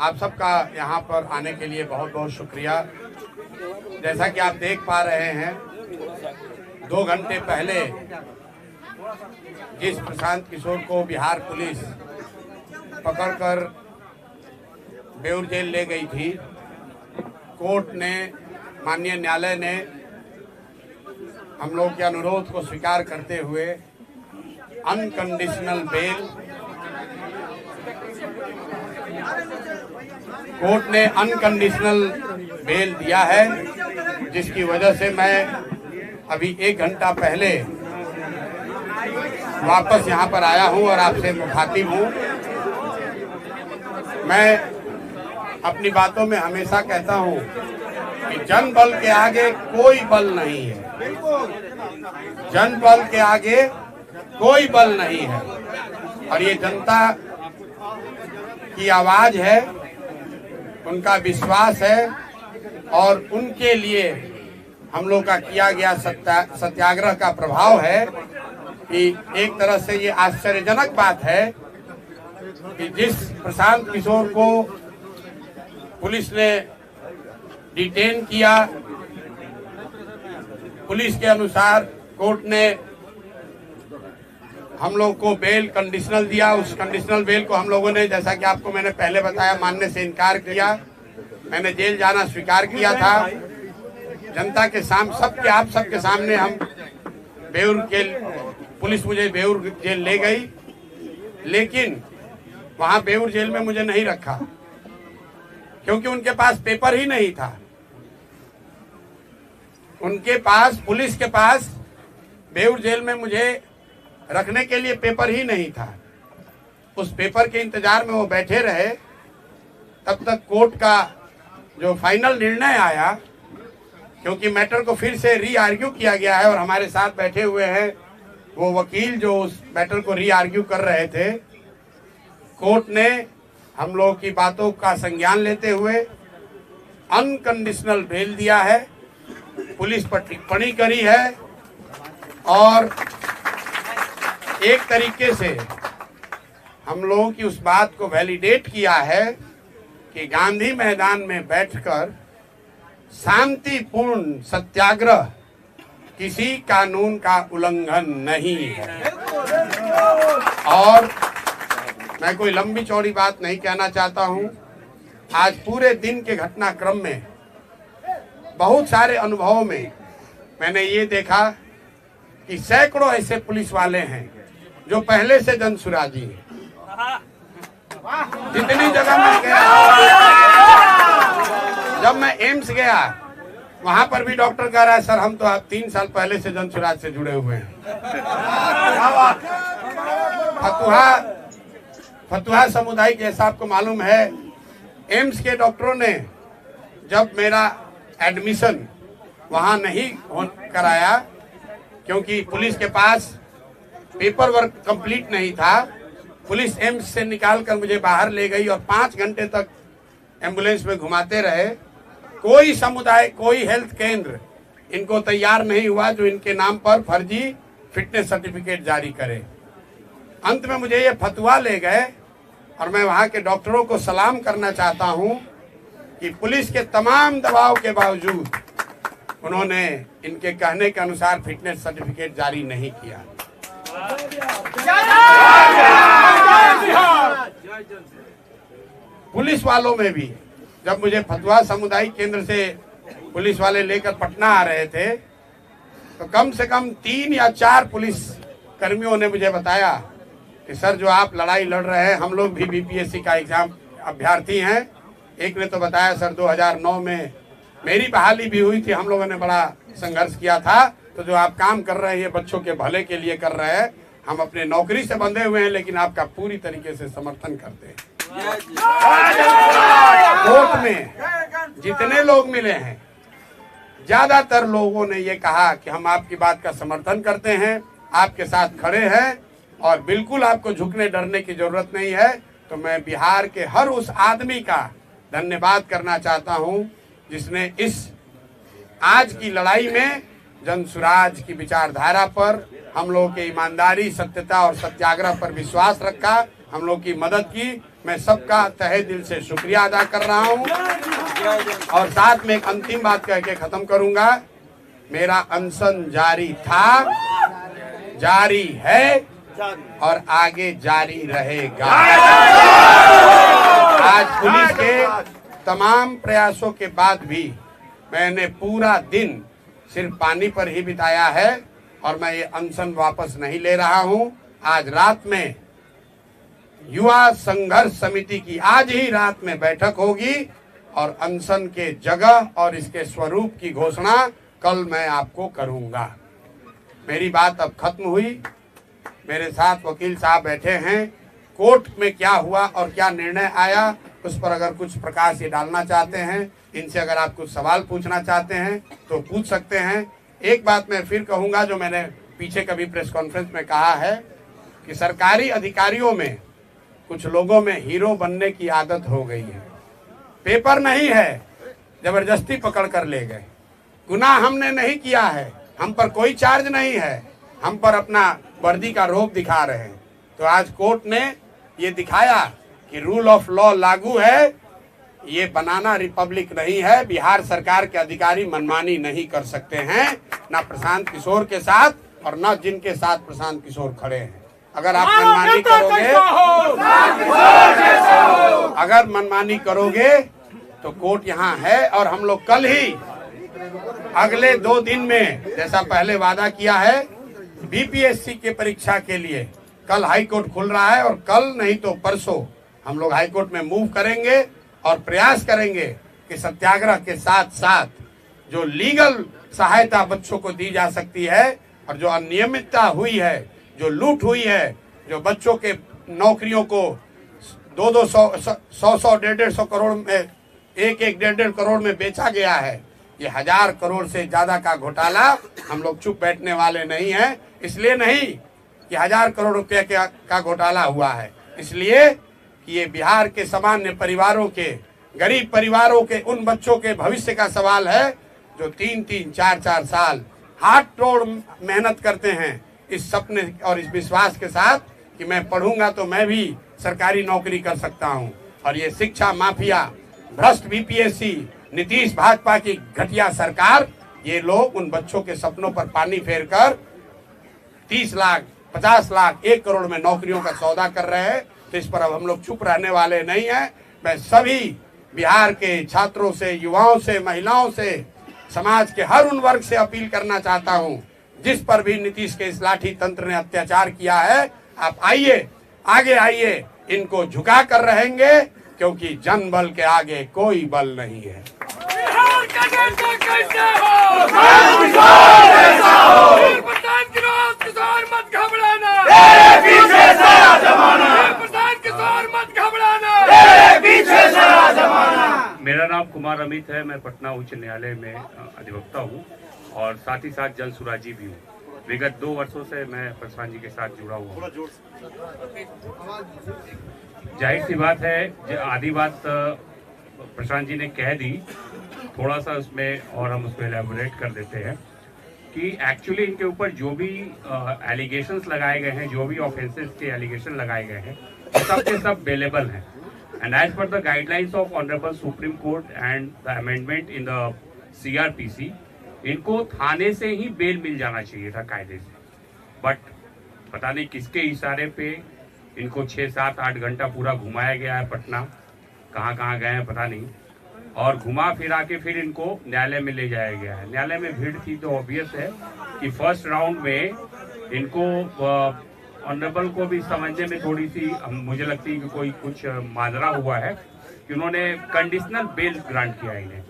आप सबका यहाँ पर आने के लिए बहुत बहुत शुक्रिया। जैसा कि आप देख पा रहे हैं, 2 घंटे पहले जिस प्रशांत किशोर को बिहार पुलिस पकड़कर बेउर जेल ले गई थी, कोर्ट ने, माननीय न्यायालय ने हम लोग के अनुरोध को स्वीकार करते हुए अनकंडीशनल बेल, कोर्ट ने अनकंडीशनल बेल दिया है, जिसकी वजह से मैं अभी 1 घंटा पहले वापस यहाँ पर आया हूँ और आपसे मुखातिब हूँ। मैं अपनी बातों में हमेशा कहता हूँ कि जन बल के आगे कोई बल नहीं है, जन बल के आगे कोई बल नहीं है, और ये जनता की आवाज है, उनका विश्वास है, और उनके लिए हम लोग का किया गया सत्याग्रह का प्रभाव है कि एक तरह से ये आश्चर्यजनक बात है कि जिस प्रशांत किशोर को पुलिस ने डिटेन किया, पुलिस के अनुसार कोर्ट ने हम लोग को बेल कंडीशनल दिया। उस कंडीशनल बेल को हम लोगों ने, जैसा कि आपको मैंने पहले बताया, मानने से इनकार किया। मैंने जेल जाना स्वीकार किया था। जनता के सामने, आप सबके सामने हम बेउर जेल, पुलिस मुझे बेउर जेल ले गई, लेकिन वहां बेउर जेल में मुझे नहीं रखा क्योंकि उनके पास पेपर ही नहीं था। उनके पास, पुलिस के पास बेउर जेल में मुझे रखने के लिए पेपर ही नहीं था। उस पेपर के इंतजार में वो बैठे रहे, तब तक कोर्ट का जो फाइनल निर्णय आया, क्योंकि मैटर को फिर से री आर्ग्यू किया गया है और हमारे साथ बैठे हुए हैं वो वकील जो उस मैटर को री आर्ग्यू कर रहे थे। कोर्ट ने हम लोगों की बातों का संज्ञान लेते हुए अनकंडीशनल बेल दिया है, पुलिस पर टिप्पणी करी है और एक तरीके से हम लोगों की उस बात को वैलिडेट किया है कि गांधी मैदान में बैठकर शांतिपूर्ण सत्याग्रह किसी कानून का उल्लंघन नहीं है। और मैं कोई लंबी चौड़ी बात नहीं कहना चाहता हूं। आज पूरे दिन के घटनाक्रम में बहुत सारे अनुभवों में मैंने ये देखा कि सैकड़ों ऐसे पुलिस वाले हैं जो पहले से जनसुराजी हैं। जितनी जगह मैं गया, जब मैं एम्स गया, वहां पर भी डॉक्टर कह रहा है, सर हम तो आप 3 साल पहले से जनसुराज से जुड़े हुए हैं। फतुहा समुदाय जैसा आपको मालूम है, एम्स के डॉक्टरों ने जब मेरा एडमिशन वहां नहीं कराया क्योंकि पुलिस के पास पेपर वर्क कंप्लीट नहीं था, पुलिस एम्स से निकाल कर मुझे बाहर ले गई और 5 घंटे तक एम्बुलेंस में घुमाते रहे। कोई समुदाय, कोई हेल्थ केंद्र इनको तैयार नहीं हुआ जो इनके नाम पर फर्जी फिटनेस सर्टिफिकेट जारी करे। अंत में मुझे ये फतवा ले गए और मैं वहां के डॉक्टरों को सलाम करना चाहता हूं कि पुलिस के तमाम दबाव के बावजूद उन्होंने इनके कहने के अनुसार फिटनेस सर्टिफिकेट जारी नहीं किया। पुलिस वालों में भी, जब मुझे फतुहा सामुदायिक केंद्र से पुलिस वाले लेकर पटना आ रहे थे, तो कम से कम 3 या 4 पुलिस कर्मियों ने मुझे बताया कि सर जो आप लड़ाई लड़ रहे हैं, हम लोग भी बीपीएससी का एग्जाम अभ्यर्थी हैं। एक ने तो बताया सर 2009 में मेरी बहाली भी हुई थी, हम लोगों ने बड़ा संघर्ष किया था, तो जो आप काम कर रहे हैं ये बच्चों के भले के लिए कर रहे हैं। हम अपने नौकरी से बंधे हुए हैं लेकिन आपका पूरी तरीके से समर्थन करते हैं। कोर्ट में जितने लोग मिले हैं, ज्यादातर लोगों ने ये कहा कि हम आपकी बात का समर्थन करते हैं, आपके साथ खड़े हैं और बिल्कुल आपको झुकने डरने की जरूरत नहीं है। तो मैं बिहार के हर उस आदमी का धन्यवाद करना चाहता हूं जिसने इस आज की लड़ाई में जनसुराज की विचारधारा पर, हम लोगों की ईमानदारी, सत्यता और सत्याग्रह पर विश्वास रखा, हम लोग की मदद की। मैं सबका तहे दिल से शुक्रिया अदा कर रहा हूं। और साथ में एक अंतिम बात कह के खत्म करूंगा। मेरा अनशन जारी था, जारी है और आगे जारी रहेगा। आज पुलिस के तमाम प्रयासों के बाद भी मैंने पूरा दिन सिर्फ पानी पर ही बिताया है और मैं ये अनशन वापस नहीं ले रहा हूं। आज रात में युवा संघर्ष समिति की आज ही रात में बैठक होगी और अनशन के जगह और इसके स्वरूप की घोषणा कल मैं आपको करूंगा। मेरी बात अब खत्म हुई। मेरे साथ वकील साहब बैठे हैं। कोर्ट में क्या हुआ और क्या निर्णय आया उस पर अगर कुछ प्रकाश ये डालना चाहते हैं, इनसे अगर आप कुछ सवाल पूछना चाहते हैं तो पूछ सकते हैं। एक बात मैं फिर कहूंगा जो मैंने पीछे कभी प्रेस कॉन्फ्रेंस में कहा है कि सरकारी अधिकारियों में कुछ लोगों में हीरो बनने की आदत हो गई है। पेपर नहीं है, जबरदस्ती पकड़ कर ले गए। गुनाह हमने नहीं किया है, हम पर कोई चार्ज नहीं है, हम पर अपना वर्दी का रोब दिखा रहे हैं। तो आज कोर्ट ने ये दिखाया कि रूल ऑफ लॉ लागू है, ये बनाना रिपब्लिक नहीं है। बिहार सरकार के अधिकारी मनमानी नहीं कर सकते हैं, ना प्रशांत किशोर के साथ और ना जिनके साथ प्रशांत किशोर खड़े हैं। अगर आप मनमानी करोगे तो कोर्ट यहाँ है। और हम लोग कल ही अगले 2 दिन में जैसा पहले वादा किया है बीपीएससी के परीक्षा के लिए कल हाई कोर्ट खुल रहा है और कल नहीं तो परसों हम लोग हाई कोर्ट में मूव करेंगे और प्रयास करेंगे कि सत्याग्रह के साथ साथ जो लीगल सहायता बच्चों को दी जा सकती है और जो अनियमितता हुई है, जो लूट हुई है, जो बच्चों के नौकरियों को 200 150 करोड़ में 1.5 करोड़ में बेचा गया है, ये 1000 करोड़ से ज्यादा का घोटाला हम लोग चुप बैठने वाले नहीं हैं। इसलिए नहीं कि 1000 करोड़ रुपए का घोटाला हुआ है, इसलिए कि ये बिहार के सामान्य परिवारों के, गरीब परिवारों के उन बच्चों के भविष्य का सवाल है जो 3-3 4-4 साल हाथ तोड़ मेहनत करते हैं इस सपने और इस विश्वास के साथ कि मैं पढ़ूंगा तो मैं भी सरकारी नौकरी कर सकता हूं। और ये शिक्षा माफिया, भ्रष्ट बीपीएससी, नीतीश भाजपा की घटिया सरकार, ये लोग उन बच्चों के सपनों पर पानी फेरकर 30 लाख 50 लाख 1 करोड़ में नौकरियों का सौदा कर रहे हैं। तो इस पर अब हम लोग चुप रहने वाले नहीं हैं। मैं सभी बिहार के छात्रों से, युवाओं से, महिलाओं से, समाज के हर उन वर्ग से अपील करना चाहता हूं जिस पर भी नीतीश के इस लाठी तंत्र ने अत्याचार किया है, आप आइए, आगे आइए, इनको झुका कर रहेंगे क्योंकि जन बल के आगे कोई बल नहीं है। मेरा नाम कुमार अमित है। मैं पटना उच्च न्यायालय में अधिवक्ता हूँ और साथ ही साथ जन सुराजी भी हूँ। विगत 2 वर्षों से मैं प्रशांत जी के साथ जुड़ा हुआ हूँ। जाहिर सी बात है, आधी बात प्रशांत जी ने कह दी, थोड़ा सा उसमें और हम उसको एलैबोरेट कर देते हैं कि एक्चुअली इनके ऊपर जो भी एलिगेशंस लगाए गए हैं, जो भी ऑफेंसेस के एलिगेशन लगाए गए हैं, सब के सब बेलेबल हैं। And as per the guidelines of Honorable Supreme Court and the amendment in the CRPC, इनको थाने से ही बेल मिल जाना चाहिए था कायदे से। बट पता नहीं किसके इशारे पे इनको 6, 7, 8 घंटा पूरा घुमाया गया है पटना, कहाँ गए हैं पता नहीं, और घुमा फिरा के फिर इनको न्यायालय में ले जाया गया है। न्यायालय में भीड़ थी तो ऑब्वियस है कि फर्स्ट राउंड में इनको ऑनरेबल को भी समझने में थोड़ी सी मुझे लगती है कि कोई कुछ माजरा हुआ है कि उन्होंने कंडीशनल बेल ग्रांट किया इन्हें,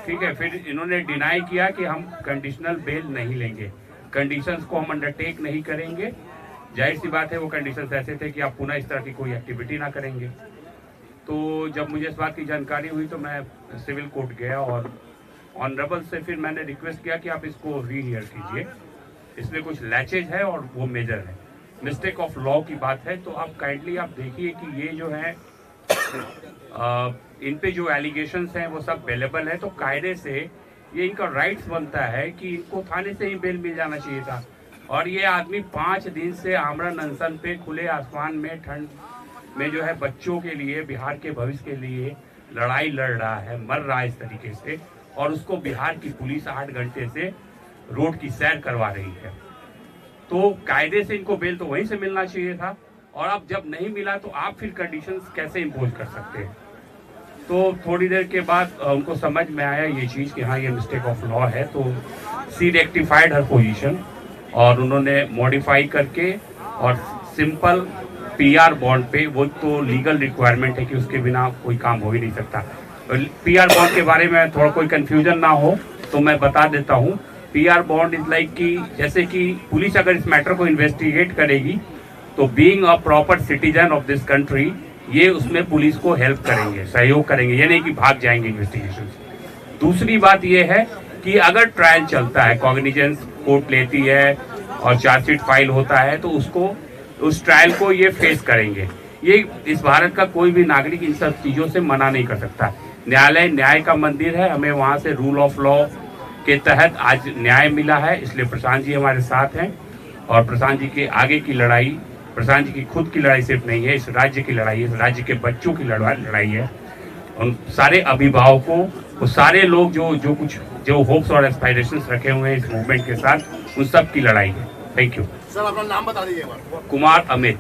ठीक है। फिर इन्होंने डिनाई किया कि हम कंडीशनल बेल नहीं लेंगे, कंडीशंस को हम अंडरटेक नहीं करेंगे। जाहिर सी बात है वो कंडीशंस ऐसे थे कि आप पुनः इस तरह की कोई एक्टिविटी ना करेंगे। तो जब मुझे इस बात की जानकारी हुई तो मैं सिविल कोर्ट गया और ऑनरेबल से फिर मैंने रिक्वेस्ट किया कि आप इसको रीहियर कीजिए, इसमें कुछ लैचेज है और वो मेजर है, मिस्टेक ऑफ लॉ की बात है। तो आप काइंडली आप देखिए कि ये जो है इन पे जो एलिगेशंस हैं वो सब अवेलेबल है। तो कायदे से ये इनका राइट्स बनता है कि इनको थाने से ही बेल मिल जाना चाहिए था। और ये आदमी 5 दिन से आमरण अनशन पे खुले आसमान में ठंड में जो है बच्चों के लिए, बिहार के भविष्य के लिए लड़ाई लड़ रहा है, मर रहा है इस तरीके से, और उसको बिहार की पुलिस 8 घंटे से रोड की सैर करवा रही है। तो कायदे से इनको बेल तो वहीं से मिलना चाहिए था, और अब जब नहीं मिला तो आप फिर कंडीशंस कैसे इम्पोज कर सकते हैं। तो थोड़ी देर के बाद उनको समझ में आया ये चीज़ कि हाँ ये मिस्टेक ऑफ लॉ है, तो सी रेक्टिफाइड हर पोजीशन और उन्होंने मॉडिफाई करके और सिंपल पीआर बॉन्ड पे, वो तो लीगल रिक्वायरमेंट है कि उसके बिना कोई काम हो ही नहीं सकता। पीआर बॉन्ड के बारे में थोड़ा कोई कंफ्यूजन ना हो तो मैं बता देता हूँ। पीआर बॉन्ड इज लाइक कि जैसे कि पुलिस अगर इस मैटर को इन्वेस्टिगेट करेगी तो being a proper citizen of this country ये उसमें पुलिस को हेल्प करेंगे, सहयोग करेंगे, ये नहीं कि भाग जाएंगे इन्वेस्टिगेशन से। दूसरी बात ये है कि अगर ट्रायल चलता है, कॉग्निजेंस कोर्ट लेती है और चार्जशीट फाइल होता है तो उसको, उस ट्रायल को ये फेस करेंगे। ये इस भारत का कोई भी नागरिक इन सब चीज़ों से मना नहीं कर सकता। न्यायालय न्याय का मंदिर है, हमें वहाँ से रूल ऑफ लॉ के तहत आज न्याय मिला है, इसलिए प्रशांत जी हमारे साथ हैं। और प्रशांत जी के आगे की लड़ाई, प्रशांत जी की खुद की लड़ाई सिर्फ नहीं है, इस राज्य की लड़ाई है, इस राज्य के बच्चों की लड़ाई है। उन सारे अभिभावकों, वो सारे लोग जो होप्स और एस्पायरेशंस रखे हुए हैं इस मूवमेंट के साथ, उन सब की लड़ाई है। थैंक यू सर, अपना नाम बता दीजिए। कुमार अमित।